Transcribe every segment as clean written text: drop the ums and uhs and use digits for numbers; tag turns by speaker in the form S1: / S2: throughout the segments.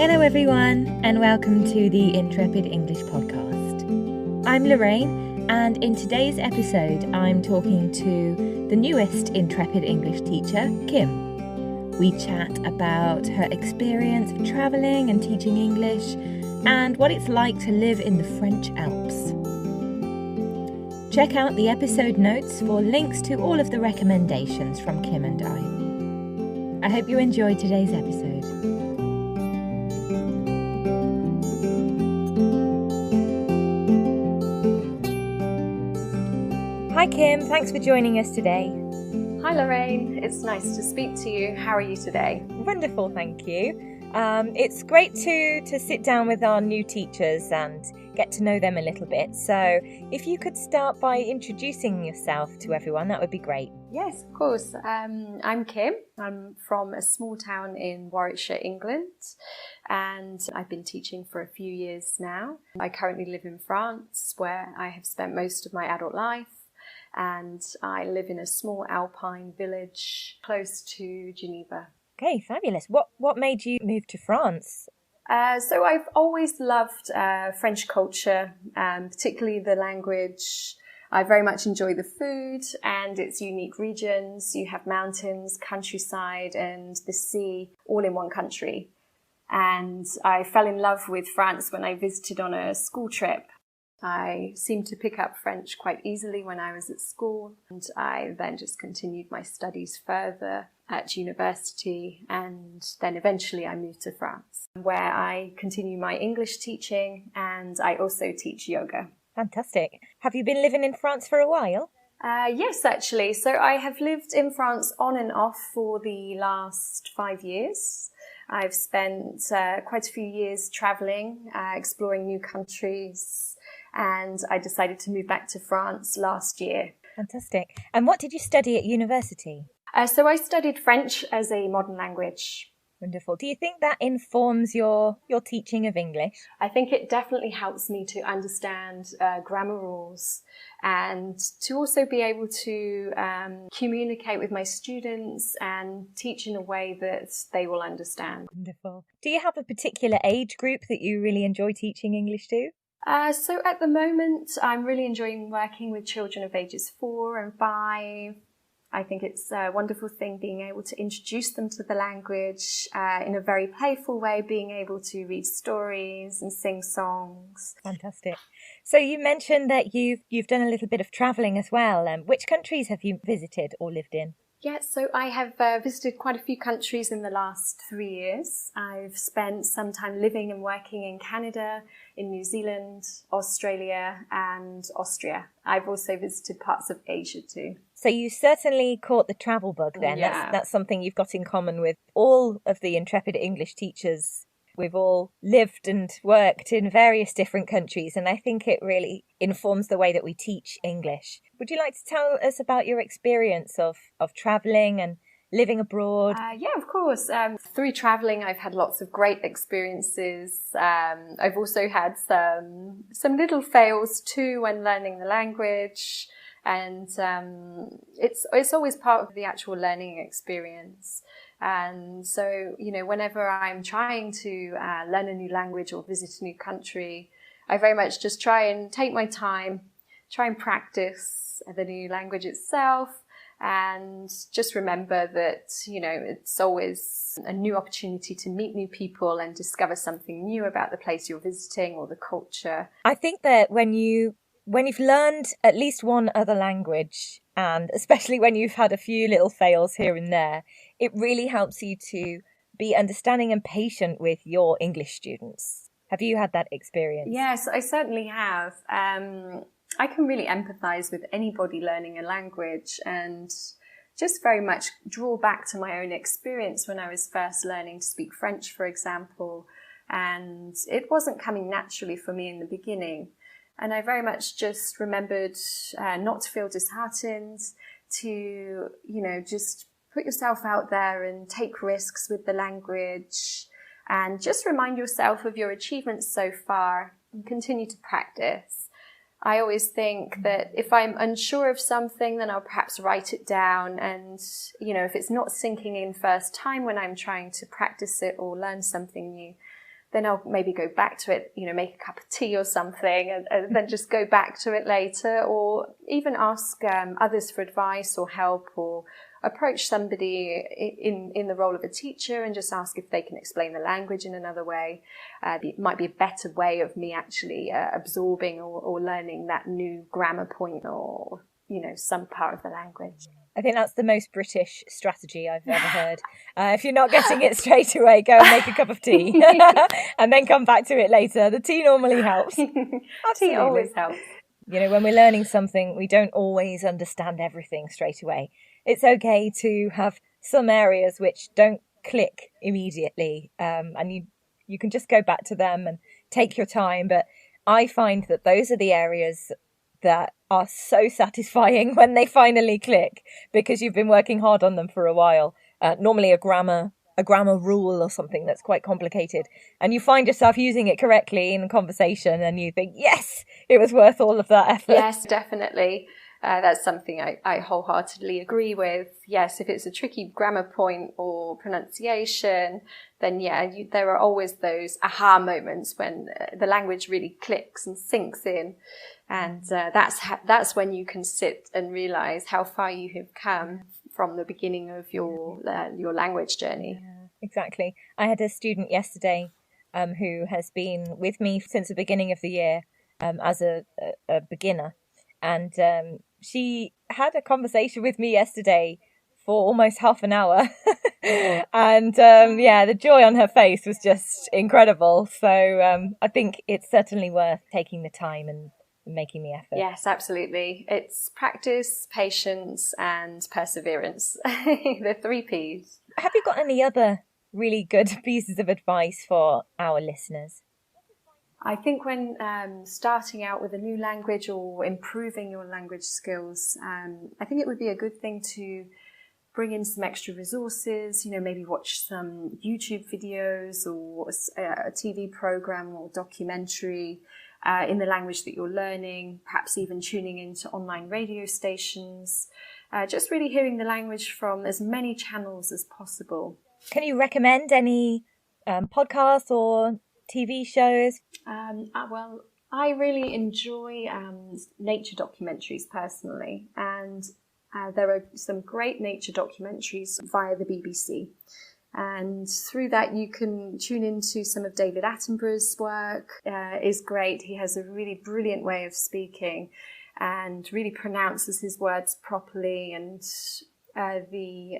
S1: Hello everyone, and welcome to the Intrepid English Podcast. I'm Lorraine, and in today's episode I'm talking to the newest Intrepid English teacher, Kim. We chat about her experience of travelling and teaching English and what it's like to live in the French Alps. Check out the episode notes for links to all of the recommendations from Kim and I hope you enjoyed today's episode. Hi Kim, thanks for joining us today.
S2: Hi Lorraine, it's nice to speak to you. How are you today?
S1: Wonderful, thank you. It's great to sit down with our new teachers and get to know them a little bit. So if you could start by introducing yourself to everyone, that would be great.
S2: Yes, of course. I'm Kim. I'm from a small town in Warwickshire, England, and I've been teaching for a few years now. I currently live in France, where I have spent most of my adult life. And I live in a small alpine village close to Geneva.
S1: Okay, fabulous. What made you move to France?
S2: So I've always loved French culture, particularly the language. I very much enjoy the food and its unique regions. You have mountains, countryside and the sea all in one country. And I fell in love with France when I visited on a school trip. I seemed to pick up French quite easily when I was at school, and I then just continued my studies further at university, and then eventually I moved to France, where I continue my English teaching and I also teach yoga.
S1: Fantastic. Have you been living in France for a while?
S2: Yes, actually. So I have lived in France on and off for the last 5 years. I've spent quite a few years traveling, exploring new countries, and I decided to move back to France last year.
S1: Fantastic. And what did you study at university?
S2: So I studied French as a modern language.
S1: Wonderful. Do you think that informs your teaching of English?
S2: I think it definitely helps me to understand grammar rules and to also be able to communicate with my students and teach in a way that they will understand.
S1: Wonderful. Do you have a particular age group that you really enjoy teaching English to?
S2: So at the moment, I'm really enjoying working with children of ages 4 and 5. I think it's a wonderful thing being able to introduce them to the language in a very playful way, being able to read stories and sing songs.
S1: Fantastic. So you mentioned that you've done a little bit of travelling as well. Which countries have you visited or lived in?
S2: Yes, so I have visited quite a few countries in the last 3 years. I've spent some time living and working in Canada, in New Zealand, Australia and Austria. I've also visited parts of Asia too.
S1: So you certainly caught the travel bug then.
S2: Yeah.
S1: That's something you've got in common with all of the Intrepid English teachers. We've all lived and worked in various different countries, and I think it really informs the way that we teach English. Would you like to tell us about your experience of travelling and living abroad?
S2: Yeah, of course. Through travelling, I've had lots of great experiences. I've also had some little fails too when learning the language, and it's always part of the actual learning experience. And so, whenever I'm trying to learn a new language or visit a new country, I very much just try and take my time, try and practice the new language itself, and just remember that, it's always a new opportunity to meet new people and discover something new about the place you're visiting or the culture.
S1: I think that when you've learned at least one other language, and especially when you've had a few little fails here and there, it really helps you to be understanding and patient with your English students. Have you had that experience?
S2: Yes, I certainly have. I can really empathise with anybody learning a language and just very much draw back to my own experience when I was first learning to speak French, for example. And it wasn't coming naturally for me in the beginning. And I very much just remembered not to feel disheartened, to, just put yourself out there and take risks with the language and just remind yourself of your achievements so far and continue to practice. I always think that if I'm unsure of something, then I'll perhaps write it down. And, if it's not sinking in first time when I'm trying to practice it or learn something new, then I'll maybe go back to it, make a cup of tea or something, and then just go back to it later, or even ask others for advice or help, or approach somebody in the role of a teacher and just ask if they can explain the language in another way. It might be a better way of me actually absorbing or learning that new grammar point or, some part of the language.
S1: I think that's the most British strategy I've ever heard. If you're not getting it straight away, go and make a cup of tea and then come back to it later. The tea normally helps.
S2: Tea always helps.
S1: When we're learning something, we don't always understand everything straight away. It's okay to have some areas which don't click immediately, and you can just go back to them and take your time. But I find that those are the areas that are so satisfying when they finally click, because you've been working hard on them for a while. Normally a grammar rule or something that's quite complicated, and you find yourself using it correctly in a conversation and you think, yes, it was worth all of that effort.
S2: Yes, definitely. That's something I wholeheartedly agree with. Yes, if it's a tricky grammar point or pronunciation, then there are always those aha moments when the language really clicks and sinks in. And that's when you can sit and realise how far you have come from the beginning of your language journey.
S1: Yeah, exactly. I had a student yesterday who has been with me since the beginning of the year as a beginner. And she had a conversation with me yesterday for almost half an hour. And the joy on her face was just incredible. So I think it's certainly worth taking the time and making the effort.
S2: Yes, absolutely. It's practice, patience and perseverance. The 3 Ps.
S1: Have you got any other really good pieces of advice for our listeners?
S2: I think when starting out with a new language or improving your language skills, I think it would be a good thing to bring in some extra resources, maybe watch some YouTube videos or a TV program or documentary in the language that you're learning, perhaps even tuning into online radio stations, just really hearing the language from as many channels as possible.
S1: Can you recommend any podcasts or TV shows?
S2: Well, I really enjoy nature documentaries personally, and there are some great nature documentaries via the BBC. And through that, you can tune into some of David Attenborough's work. Is great. He has a really brilliant way of speaking and really pronounces his words properly. And the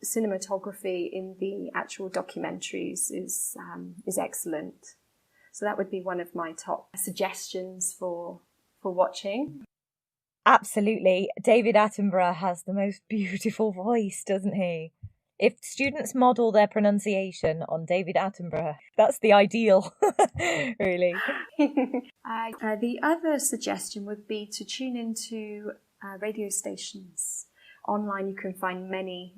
S2: cinematography in the actual documentaries is excellent. So that would be one of my top suggestions for watching.
S1: Absolutely. David Attenborough has the most beautiful voice, doesn't he? If students model their pronunciation on David Attenborough, that's the ideal, really.
S2: The other suggestion would be to tune into radio stations. Online you can find many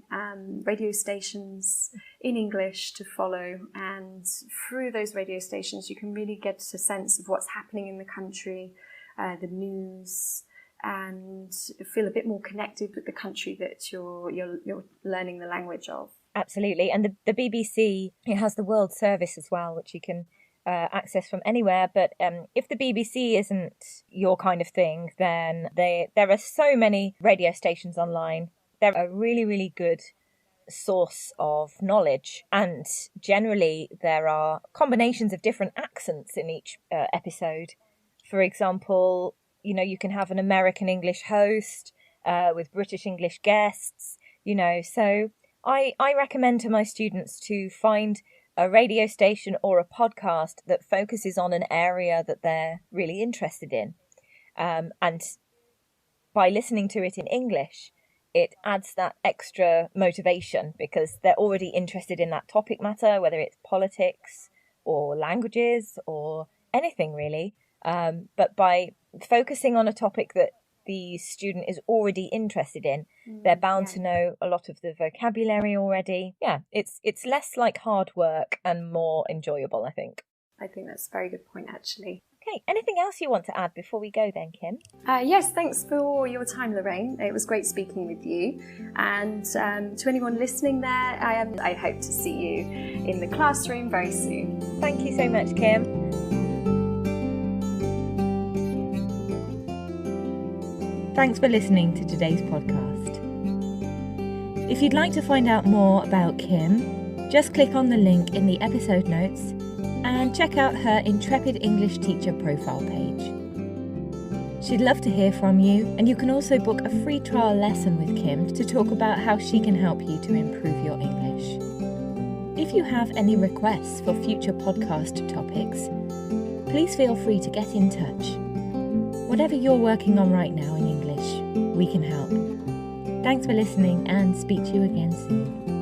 S2: radio stations in English to follow, and through those radio stations you can really get a sense of what's happening in the country, the news, and feel a bit more connected with the country that you're learning the language of.
S1: Absolutely. And the BBC, it has the World Service as well, which you can access from anywhere. But if the BBC isn't your kind of thing, then there are so many radio stations online. They're a really, really good source of knowledge. And generally, there are combinations of different accents in each episode. For example, you can have an American English host with British English guests, So I recommend to my students to find a radio station or a podcast that focuses on an area that they're really interested in. And by listening to it in English, it adds that extra motivation because they're already interested in that topic matter, whether it's politics or languages or anything really. But by focusing on a topic that the student is already interested in, they're bound to know a lot of the vocabulary already. Yeah, it's less like hard work and more enjoyable, I think.
S2: I think that's a very good point, actually.
S1: Okay, anything else you want to add before we go then, Kim?
S2: Yes, thanks for your time, Lorraine. It was great speaking with you. And to anyone listening there, I hope to see you in the classroom very soon.
S1: Thank you so much, Kim. Thanks for listening to today's podcast. If you'd like to find out more about Kim, just click on the link in the episode notes and check out her Intrepid English Teacher profile page. She'd love to hear from you, and you can also book a free trial lesson with Kim to talk about how she can help you to improve your English. If you have any requests for future podcast topics, please feel free to get in touch. Whatever you're working on right now in English, we can help. Thanks for listening and speak to you again soon.